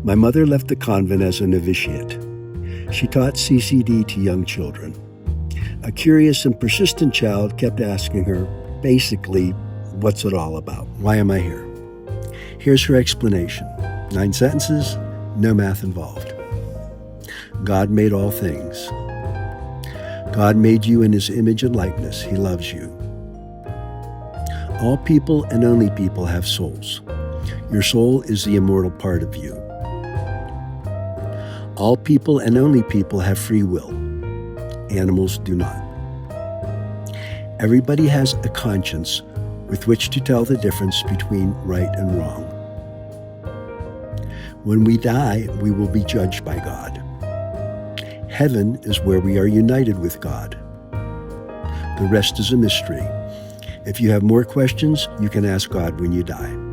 My mother left the convent as a novitiate. She taught CCD to young children. A curious and persistent child kept asking her, basically, what's it all about? Why am I here? Here's her explanation. 9 sentences, no math involved. God made all things. God made you in his image and likeness. He loves you. All people and only people have souls. Your soul is the immortal part of you. All people and only people have free will. Animals do not. Everybody has a conscience with which to tell the difference between right and wrong. When we die, we will be judged by God. Heaven is where we are united with God. The rest is a mystery. If you have more questions, you can ask God when you die.